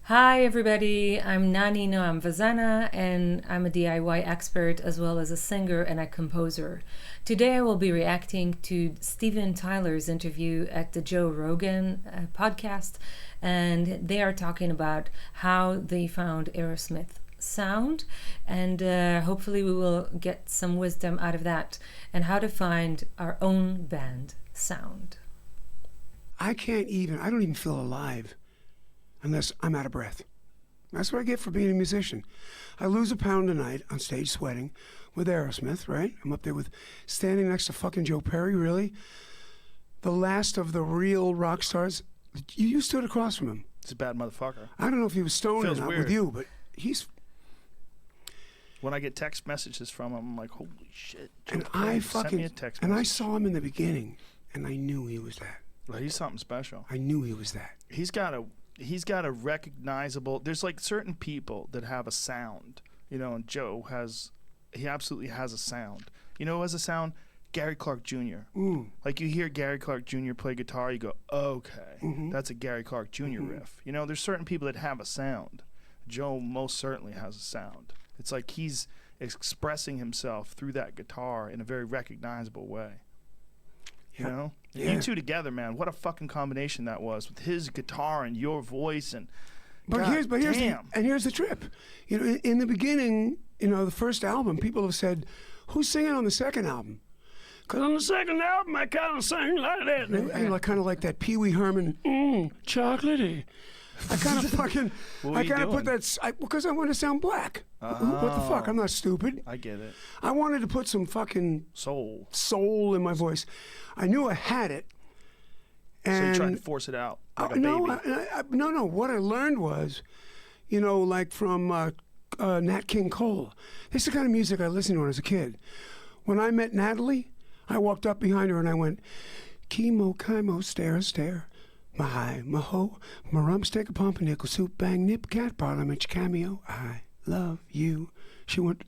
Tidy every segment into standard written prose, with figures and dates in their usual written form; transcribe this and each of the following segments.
Hi everybody, I'm Nani, Noam, Vazana, and I'm a DIY expert as well as a singer and a composer. Today I will be reacting to Steven Tyler's interview at the Joe Rogan podcast, and they are talking about how they found Aerosmith sound, and hopefully we will get some wisdom out of that, and how to find our own band sound. I don't even feel alive unless I'm out of breath. That's what I get for being a musician. I lose a pound a night on stage sweating with Aerosmith, right? I'm up there standing next to fucking Joe Perry, really. The last of the real rock stars. You stood across from him. He's a bad motherfucker. I don't know if he was stoned or not with you, but he's... When I get text messages from him, I'm like, holy shit. Joe And Perry, I send me a text I message. saw him in the beginning, and I knew he was that. Well, he's something special. I knew he was that. He's got a recognizable. There's like certain people that have a sound, and Joe he absolutely has a sound. You know who has a sound? Gary Clark Jr. Like you hear Gary Clark Jr. play guitar, you go, okay, that's a Gary Clark Jr. riff. There's certain people that have a sound. Joe most certainly has a sound. It's like he's expressing himself through that guitar in a very recognizable way. You know? Yeah. You two together, man, what a fucking combination that was with his guitar and your voice and Here's damn. the trip. In the beginning, the first album, people have said, "Who's singing on the second album?" Because on the second album, I kind of sang like that, and kind of like that Pee Wee Herman, chocolatey. I kind of fucking, put that because I want to sound black. What the fuck? I'm not stupid. I get it. I wanted to put some fucking soul in my voice. I knew I had it. And so you tried to force it out like a baby. No. What I learned was, like from Nat King Cole. This is the kind of music I listened to when I was a kid. When I met Natalie, I walked up behind her and I went, Chemo, Kimo, stare. My high, my ho, my rumpstick, a pumpernickel, soup, bang, nip, cat, parliament, cameo. I love you. She went,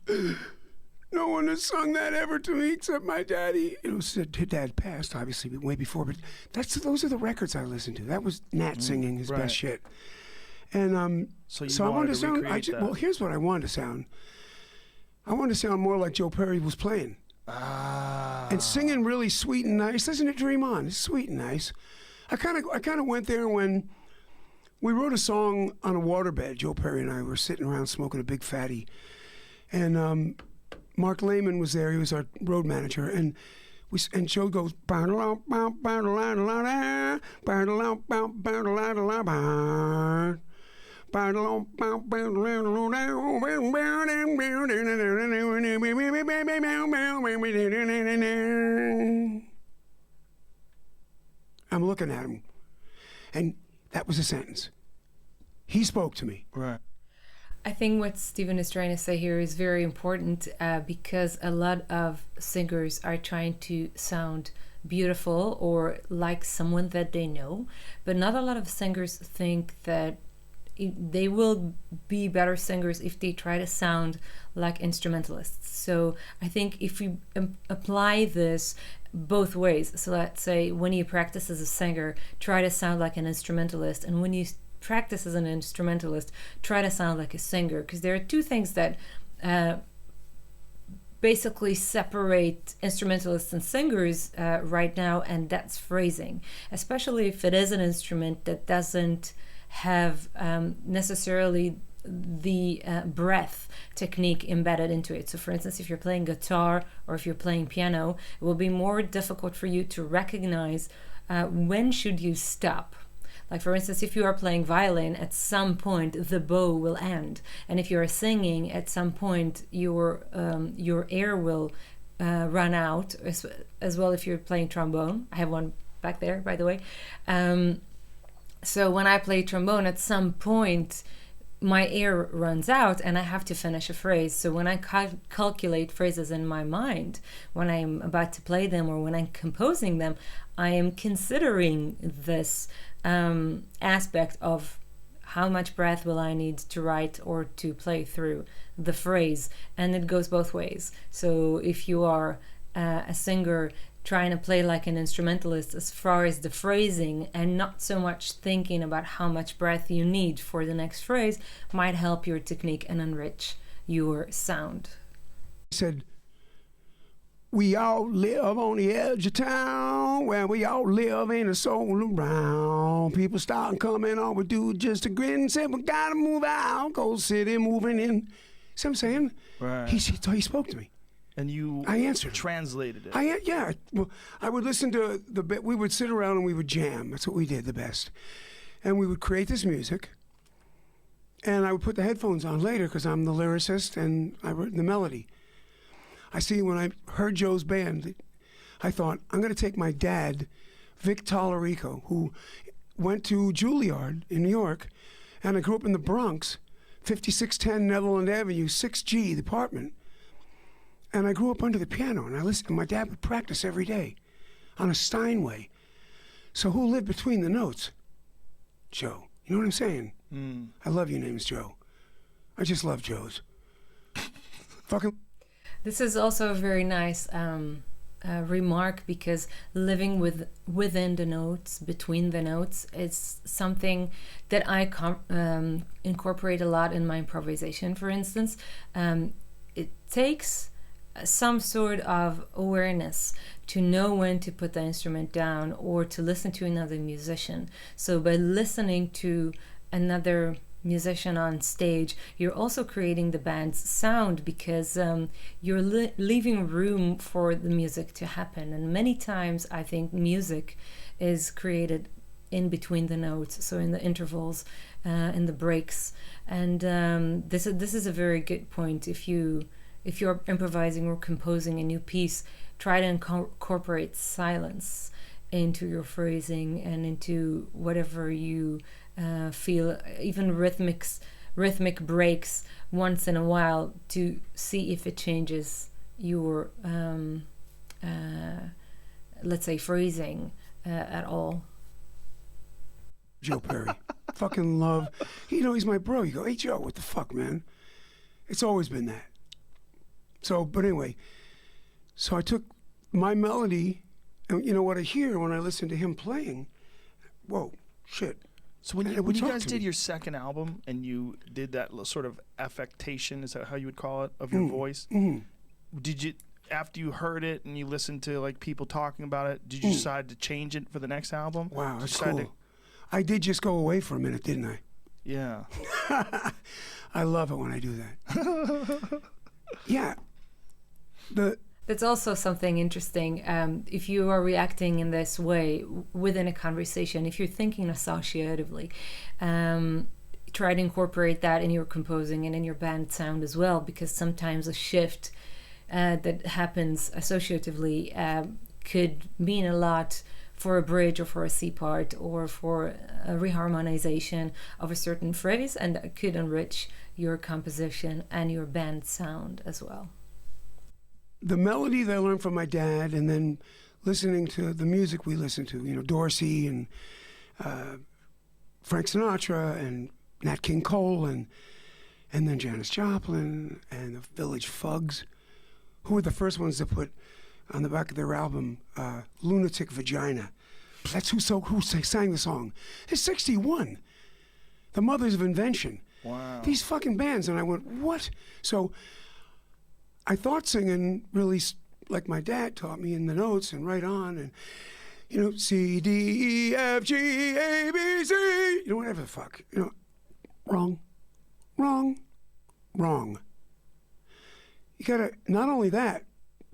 no one has sung that ever to me except my daddy. Said her dad passed, obviously, way before, but those are the records I listened to. That was Nat singing his best shit. And so I wanted to sound, well, here's what I wanted to sound. I wanted to sound more like Joe Perry was playing. And singing really sweet and nice. Listen to Dream On, it's sweet and nice. I kind of went there when we wrote a song on a waterbed. Joe Perry and I were sitting around smoking a big fatty, and Mark Lehman was there. He was our road manager, and Joe goes. I'm looking at him, and that was a sentence. He spoke to me. Right. I think what Steven is trying to say here is very important because a lot of singers are trying to sound beautiful or like someone that they know, but not a lot of singers think that they will be better singers if they try to sound like instrumentalists. So I think if we apply this both ways, so let's say when you practice as a singer, try to sound like an instrumentalist, and when you practice as an instrumentalist, try to sound like a singer, because there are two things that basically separate instrumentalists and singers right now, and that's phrasing, especially if it is an instrument that doesn't have necessarily the breath technique embedded into it. So for instance, if you're playing guitar or if you're playing piano, it will be more difficult for you to recognize when should you stop. Like for instance, if you are playing violin, at some point the bow will end, and if you are singing, at some point your air will run out, as well if you're playing trombone. I have one back there, by the way. So when I play trombone, at some point my air runs out and I have to finish a phrase. So when I calculate phrases in my mind, when I'm about to play them or when I'm composing them, I am considering this aspect of how much breath will I need to write or to play through the phrase. And it goes both ways. So if you are a singer trying to play like an instrumentalist as far as the phrasing and not so much thinking about how much breath you need for the next phrase might help your technique and enrich your sound. He said, we all live on the edge of town, where we all live ain't a soul around. People starting coming on, we do just a grin and say, we gotta move out, Cold City moving in. See what I'm saying? Right. He spoke to me. And you I answered him. translated it. Yeah. Well, I would listen to we would sit around and we would jam. That's what we did the best. And we would create this music. And I would put the headphones on later because I'm the lyricist and I wrote the melody. I see when I heard Joe's band, I thought, I'm going to take my dad, Vic Tallarico, who went to Juilliard in New York, and I grew up in the Bronx, 5610 Netherland Avenue, 6G, the apartment. And I grew up under the piano, and I listened. My dad would practice every day on a Steinway. So who lived between the notes? Joe. You know what I'm saying? I love your name's Joe. I just love Joe's. Fucking. This is also a very nice remark, because living within the notes, between the notes, is something that I incorporate a lot in my improvisation. For instance, it takes some sort of awareness to know when to put the instrument down or to listen to another musician. So by listening to another musician on stage, you're also creating the band's sound, because you're leaving room for the music to happen. And many times I think music is created in between the notes, so in the intervals, in the breaks. And this is a very good point. If you're improvising or composing a new piece, try to incorporate silence into your phrasing and into whatever you feel, even rhythmic breaks once in a while, to see if it changes your, let's say, phrasing at all. Joe Perry. Fucking love. He's my bro. You go, hey, Joe, what the fuck, man? It's always been that. So, but anyway, so I took my melody, and what I hear when I listen to him playing, whoa, shit. So when you guys did your second album and you did that sort of affectation, is that how you would call it, of your voice? Did you, after you heard it and you listened to like people talking about it, did you decide to change it for the next album? Wow, that's cool. I did just go away for a minute, didn't I? Yeah. I love it when I do that. Yeah. That's also something interesting. If you are reacting in this way within a conversation, if you're thinking associatively, try to incorporate that in your composing and in your band sound as well, because sometimes a shift that happens associatively could mean a lot for a bridge or for a C part or for a reharmonization of a certain phrase, and that could enrich your composition and your band sound as well. The melody that I learned from my dad, and then listening to the music we listened to, Dorsey and Frank Sinatra and Nat King Cole and then Janis Joplin and the Village Fugs, who were the first ones to put on the back of their album, Lunatic Vagina. That's who sang the song. It's 61. The Mothers of Invention. Wow. These fucking bands. And I went, what? So I thought singing really, like my dad taught me, in the notes and right on, and, C, D, E, F, G, A, B, C, whatever the fuck. Wrong. You gotta, not only that,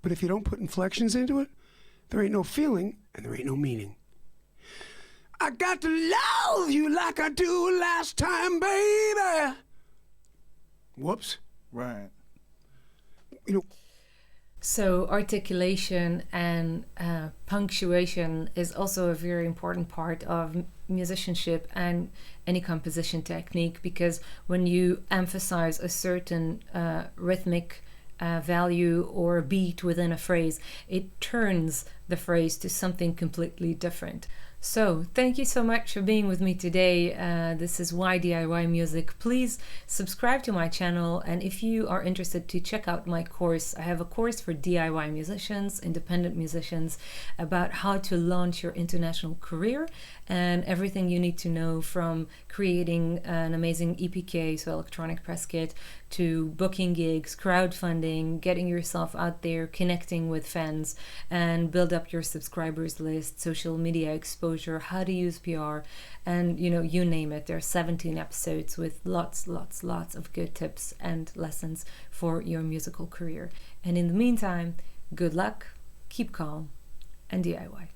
but if you don't put inflections into it, there ain't no feeling and there ain't no meaning. I got to love you like I do last time, baby. Whoops. Right. So articulation and punctuation is also a very important part of musicianship and any composition technique, because when you emphasize a certain rhythmic value or beat within a phrase, it turns the phrase to something completely different. So, thank you so much for being with me today. This is Why DIY Music. Please subscribe to my channel, and if you are interested to check out my course, I have a course for DIY musicians, independent musicians, about how to launch your international career and everything you need to know, from creating an amazing EPK, so electronic press kit, to booking gigs, crowdfunding, getting yourself out there, connecting with fans, and build up your subscribers list, social media exposure, how to use PR, and you name it. There are 17 episodes with lots of good tips and lessons for your musical career. And in the meantime, good luck, keep calm, and DIY.